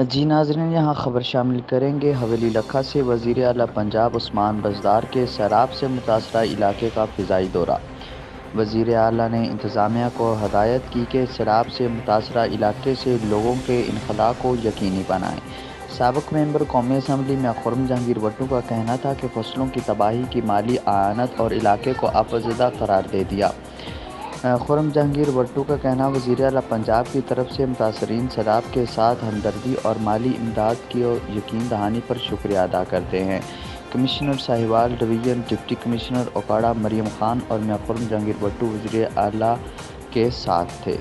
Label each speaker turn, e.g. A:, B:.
A: जी नाज़रीन, यहाँ ख़बर शामिल करेंगे। हवेली लखा से वज़ीर आला पंजाब उस्मान बज़दार के सैलाब से मुतासरा इलाके का फ़िज़ाई दौरा। वज़ीर आला ने इंतज़ामिया को हदायत की कि सैलाब से मुतासरा इलाके से लोगों के इनखला को यकीनी बनाएं। साबिक़ मेंबर कौमी असम्बली में खुर्रम जहांगीर भट्टू का कहना था कि फसलों की तबाही की माली आनत और इलाके को आफतज़दा करार दे दिया। खुर्रम जहांगीर भट्टू का कहना, वज़ीर आला पंजाब की तरफ से मुतासरीन सैलाब के साथ हमदर्दी और माली इमदाद की यकीन दहानी पर शुक्रिया अदा करते हैं। Commissioner Sahiwal division, deputy commissioner Okara Maryam Khan और मैं खुर्रम जहांगीर भट्टू वज़ीर आला के साथ थे।